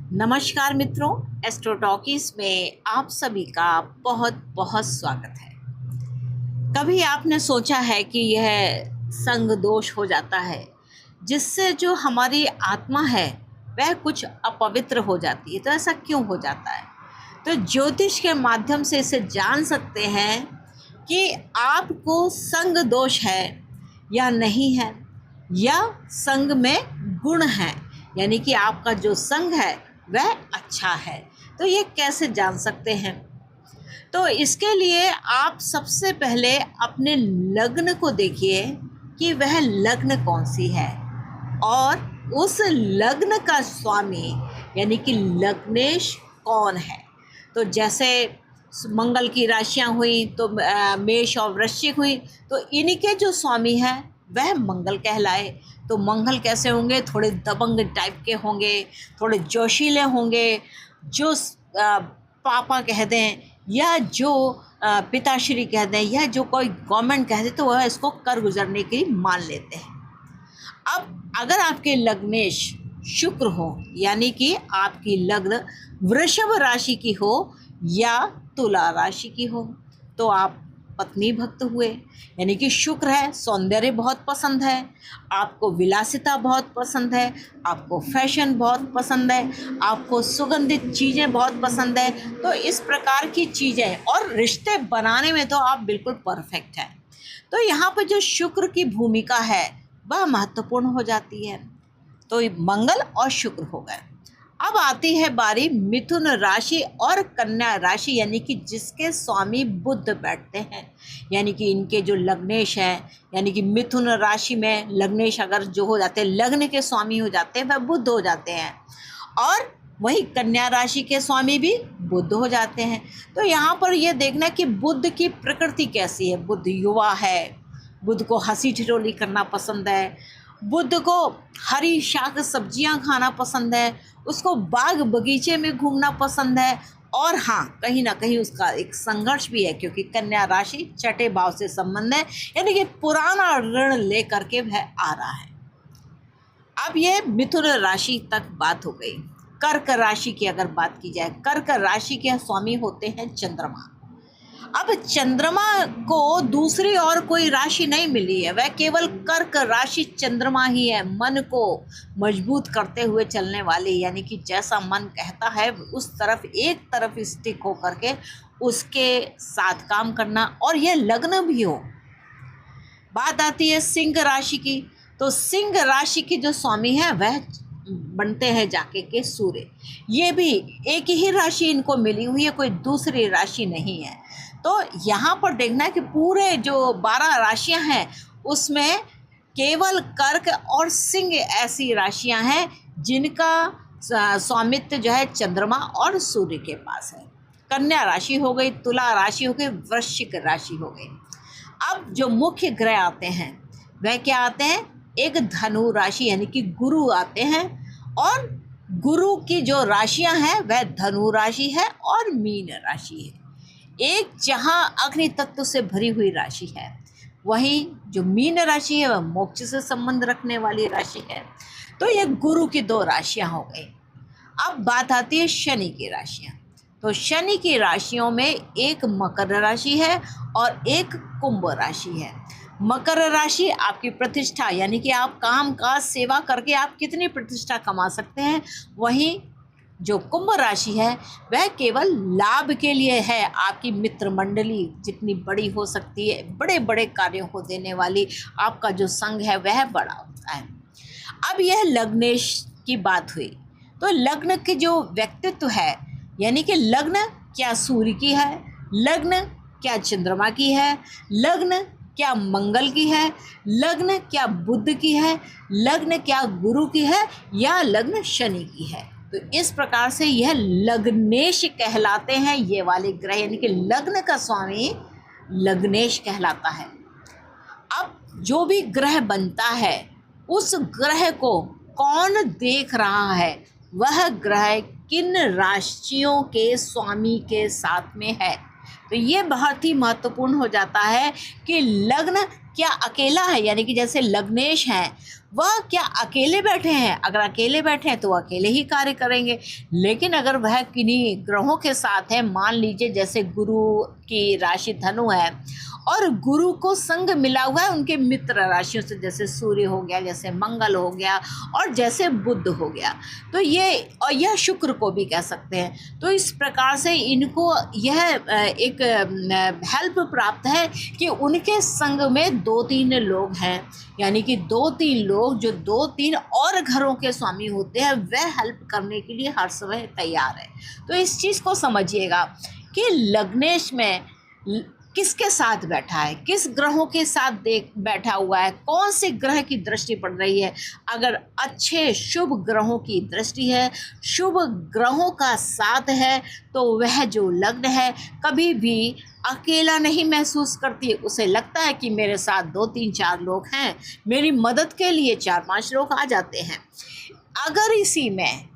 नमस्कार मित्रों, astro talkies में आप सभी का बहुत बहुत स्वागत है। कभी आपने सोचा है कि यह संग दोष हो जाता है जिससे जो हमारी आत्मा है वह कुछ अपवित्र हो जाती है, तो ऐसा क्यों हो जाता है? तो ज्योतिष के माध्यम से इसे जान सकते हैं कि आपको संग दोष है या नहीं है, या संग में गुण है, यानी कि आपका जो संग है वह अच्छा है। तो ये कैसे जान सकते हैं? तो इसके लिए आप सबसे पहले अपने लग्न को देखिए कि वह लग्न कौन सी है, और उस लग्न का स्वामी यानी कि लग्नेश कौन है। तो जैसे मंगल की राशियां हुई तो मेष और वृश्चिक हुई, तो इनके जो स्वामी हैं वह मंगल कहलाए। तो मंगल कैसे होंगे? थोड़े दबंग टाइप के होंगे, थोड़े जोशीले होंगे, जो पापा कह दें या जो पिताश्री कह दें या जो कोई गवर्नमेंट कह दे तो वह इसको कर गुजरने की मान लेते हैं। अब अगर आपके लग्नेश शुक्र हो, यानी कि आपकी लग्न वृषभ राशि की हो या तुला राशि की हो, तो आप पत्नी भक्त हुए। यानी कि शुक्र है, सौंदर्य बहुत पसंद है, आपको विलासिता बहुत पसंद है, आपको फैशन बहुत पसंद है, आपको सुगंधित चीज़ें बहुत पसंद है। तो इस प्रकार की चीज़ें और रिश्ते बनाने में तो आप बिल्कुल परफेक्ट हैं। तो यहाँ पर जो शुक्र की भूमिका है वह महत्वपूर्ण हो जाती है। तो मंगल और शुक्र हो गए। अब आती है बारी मिथुन राशि और कन्या राशि, यानी कि जिसके स्वामी बुध बैठते हैं। यानी कि इनके जो लग्नेश है, यानी कि मिथुन राशि में लग्नेश अगर जो हो जाते हैं, लग्न के स्वामी हो जाते हैं, वह बुध हो जाते हैं, और वही कन्या राशि के स्वामी भी बुध हो जाते हैं। तो यहाँ पर यह देखना कि बुध की प्रकृति कैसी है। बुध युवा है, बुध को हंसी ठिठोली करना पसंद है, बुध को हरी शाक सब्जियां खाना पसंद है, उसको बाग बगीचे में घूमना पसंद है, और हाँ, कहीं ना कहीं उसका एक संघर्ष भी है, क्योंकि कन्या राशि छठे भाव से संबंध है, यानी कि पुराना ऋण लेकर के वह आ रहा है। अब ये मिथुन राशि तक बात हो गई। कर्क राशि की अगर बात की जाए, कर्क राशि के स्वामी होते हैं चंद्रमा। अब चंद्रमा को दूसरी और कोई राशि नहीं मिली है, वह केवल कर्क राशि चंद्रमा ही है। मन को मजबूत करते हुए चलने वाली, यानी कि जैसा मन कहता है उस तरफ एक तरफ स्टिक हो करके उसके साथ काम करना, और यह लग्न भी हो। बात आती है सिंह राशि की। तो सिंह राशि के जो स्वामी हैं वह बनते हैं जाके के सूर्य। ये भी एक ही राशि इनको मिली हुई है, कोई दूसरी राशि नहीं है। तो यहाँ पर देखना है कि पूरे जो 12 राशियाँ हैं उसमें केवल कर्क और सिंह ऐसी राशियाँ हैं जिनका स्वामित्व जो है चंद्रमा और सूर्य के पास है। कन्या राशि हो गई, तुला राशि हो गई, वृश्चिक राशि हो गई। अब जो मुख्य ग्रह आते हैं वह क्या आते हैं? एक धनु राशि यानी कि गुरु आते हैं, और गुरु की जो राशियां हैं वह धनु राशि है और मीन राशि है। एक जहां अग्नि तत्व से भरी हुई राशि है, वहीं जो मीन राशि है वह मोक्ष से संबंध रखने वाली राशि है। तो ये गुरु की 2 राशियां हो गई। अब बात आती है शनि की राशियां। तो शनि की राशियों में एक मकर राशि है और एक कुंभ राशि है। मकर राशि आपकी प्रतिष्ठा, यानी कि आप काम काज सेवा करके आप कितनी प्रतिष्ठा कमा सकते हैं। वहीं जो कुंभ राशि है वह केवल लाभ के लिए है। आपकी मित्र मंडली जितनी बड़ी हो सकती है, बड़े बड़े कार्यों को देने वाली आपका जो संघ है वह बड़ा होता है। अब यह लग्नेश की बात हुई। तो लग्न के जो व्यक्तित्व है, यानी कि लग्न क्या सूर्य की है, लग्न क्या चंद्रमा की है, लग्न क्या मंगल की है, लग्न क्या बुध की है, लग्न क्या गुरु की है, या लग्न शनि की है। तो इस प्रकार से यह लग्नेश कहलाते हैं ये वाले ग्रह, यानी कि लग्न का स्वामी लग्नेश कहलाता है। अब जो भी ग्रह बनता है उस ग्रह को कौन देख रहा है, वह ग्रह किन राशियों के स्वामी के साथ में है। तो ये बहुत ही महत्वपूर्ण हो जाता है कि लग्न क्या अकेला है, यानी कि जैसे लग्नेश हैं वह क्या अकेले बैठे हैं? अगर अकेले बैठे हैं तो वह अकेले ही कार्य करेंगे, लेकिन अगर वह किन्हीं ग्रहों के साथ है, मान लीजिए जैसे गुरु की राशि धनु है और गुरु को संग मिला हुआ है उनके मित्र राशियों से, जैसे सूर्य हो गया, जैसे मंगल हो गया और जैसे बुध हो गया, तो यह शुक्र को भी कह सकते हैं। तो इस प्रकार से इनको यह एक हेल्प प्राप्त है कि उनके संग में 2-3 लोग हैं, यानी कि 2-3 लोग जो 2-3 और घरों के स्वामी होते हैं, वह हेल्प करने के लिए हर समय तैयार है। तो इस चीज़ को समझिएगा कि लग्नेश में किसके साथ बैठा है, किस ग्रहों के साथ बैठा हुआ है, कौन से ग्रह की दृष्टि पड़ रही है। अगर अच्छे शुभ ग्रहों की दृष्टि है, शुभ ग्रहों का साथ है, तो वह जो लग्न है कभी भी अकेला नहीं महसूस करती। उसे लगता है कि मेरे साथ 2-3-4 लोग हैं, मेरी मदद के लिए 4-5 लोग आ जाते हैं। अगर इसी में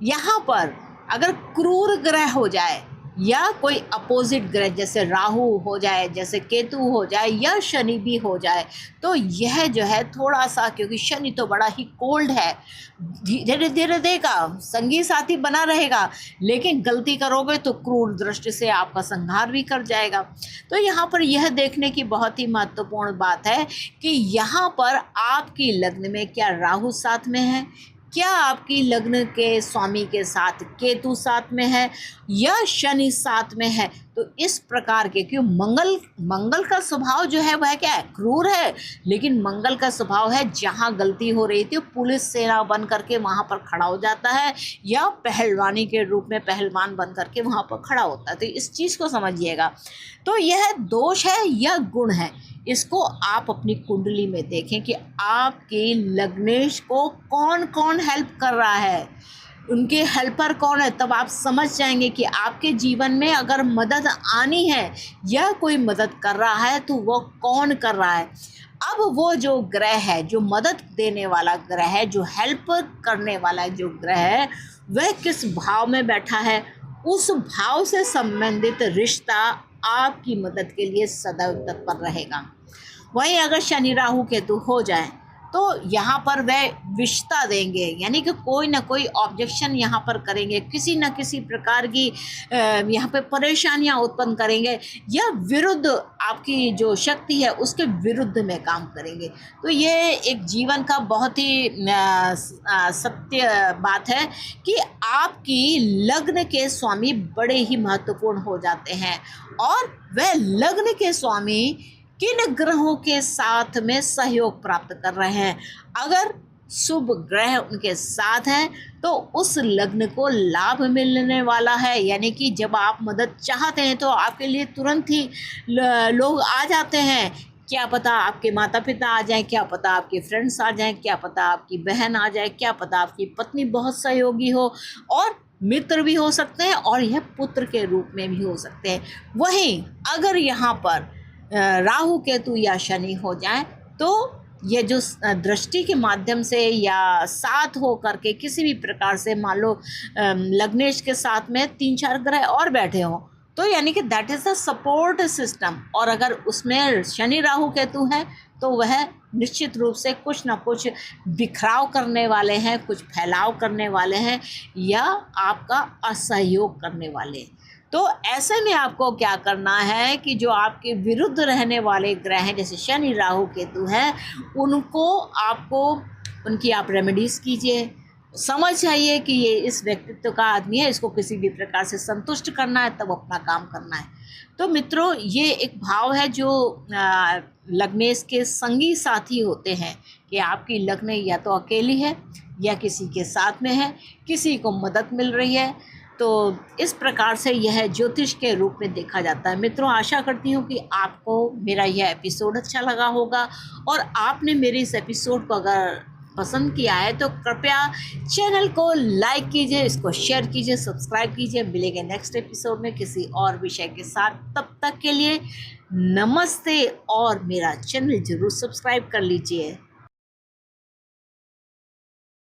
यहाँ पर अगर क्रूर ग्रह हो जाए या कोई अपोजिट ग्रह जैसे राहु हो जाए, जैसे केतु हो जाए या शनि भी हो जाए, तो यह जो है थोड़ा सा, क्योंकि शनि तो बड़ा ही कोल्ड है, धीरे धीरे देगा, संगी साथी बना रहेगा, लेकिन गलती करोगे तो क्रूर दृष्टि से आपका संहार भी कर जाएगा। तो यहाँ पर यह देखने की बहुत ही महत्वपूर्ण बात है कि यहाँ पर आपकी लग्न में क्या राहु साथ में है, क्या आपकी लग्न के स्वामी के साथ केतु साथ में है या शनि साथ में है। तो इस प्रकार के, क्यों मंगल का स्वभाव जो है वह क्या है, क्रूर है, लेकिन मंगल का स्वभाव है जहाँ गलती हो रही थी पुलिस सेना बन करके वहाँ पर खड़ा हो जाता है, या पहलवानी के रूप में पहलवान बन करके वहाँ पर खड़ा होता है। तो इस चीज़ को समझिएगा। तो यह दोष है या गुण है, इसको आप अपनी कुंडली में देखें कि आपके लग्नेश को कौन कौन हेल्प कर रहा है, उनके हेल्पर कौन है। तब आप समझ जाएंगे कि आपके जीवन में अगर मदद आनी है या कोई मदद कर रहा है तो वो कौन कर रहा है। अब वो जो ग्रह है, जो मदद देने वाला ग्रह है, जो हेल्प करने वाला जो ग्रह है, वह किस भाव में बैठा है, उस भाव से संबंधित रिश्ता आपकी मदद के लिए सदैव तत्पर रहेगा। वहीं अगर शनि राहु केतु हो जाए तो यहाँ पर वह विषता देंगे, यानी कि कोई ना कोई ऑब्जेक्शन यहाँ पर करेंगे, किसी न किसी प्रकार की यहाँ पे परेशानियाँ उत्पन्न करेंगे, या विरुद्ध आपकी जो शक्ति है उसके विरुद्ध में काम करेंगे। तो ये एक जीवन का बहुत ही सत्य बात है कि आपकी लग्न के स्वामी बड़े ही महत्वपूर्ण हो जाते हैं, और वह लग्न के स्वामी किन ग्रहों के साथ में सहयोग प्राप्त कर रहे हैं। अगर शुभ ग्रह उनके साथ हैं तो उस लग्न को लाभ मिलने वाला है, यानी कि जब आप मदद चाहते हैं तो आपके लिए तुरंत ही लोग आ जाते हैं। क्या पता आपके माता पिता आ जाएं, क्या पता आपके फ्रेंड्स आ जाएं, क्या पता आपकी बहन आ जाए, क्या पता आपकी पत्नी बहुत सहयोगी हो, और मित्र भी हो सकते हैं, और यह पुत्र के रूप में भी हो सकते हैं। वहीं अगर यहाँ पर राहु केतु या शनि हो जाए तो ये जो दृष्टि के माध्यम से या साथ हो करके किसी भी प्रकार से, मान लो लग्नेश के साथ में 3-4 ग्रह और बैठे हों, तो यानी कि that is the support system. और अगर उसमें शनि राहु केतु है तो वह निश्चित रूप से कुछ ना कुछ बिखराव करने वाले हैं, कुछ फैलाव करने वाले हैं, या आपका असहयोग करने वाले हैं। तो ऐसे में आपको क्या करना है कि जो आपके विरुद्ध रहने वाले ग्रह हैं, जैसे शनि राहु केतु हैं, उनकी आप रेमेडीज़ कीजिए। समझ चाहिए कि ये इस व्यक्तित्व का आदमी है, इसको किसी भी प्रकार से संतुष्ट करना है, तब अपना काम करना है। तो मित्रों, ये एक भाव है जो लग्नेश के संगी साथी होते हैं कि आपकी लग्न या तो अकेली है या किसी के साथ में है, किसी को मदद मिल रही है। तो इस प्रकार से यह ज्योतिष के रूप में देखा जाता है। मित्रों, आशा करती हूँ कि आपको मेरा यह एपिसोड अच्छा लगा होगा, और आपने मेरे इस एपिसोड को अगर पसंद किया है तो कृपया चैनल को लाइक कीजिए, इसको शेयर कीजिए, सब्सक्राइब कीजिए। मिलेंगे नेक्स्ट एपिसोड में किसी और विषय के साथ। तब तक के लिए नमस्ते, और मेरा चैनल ज़रूर सब्सक्राइब कर लीजिए।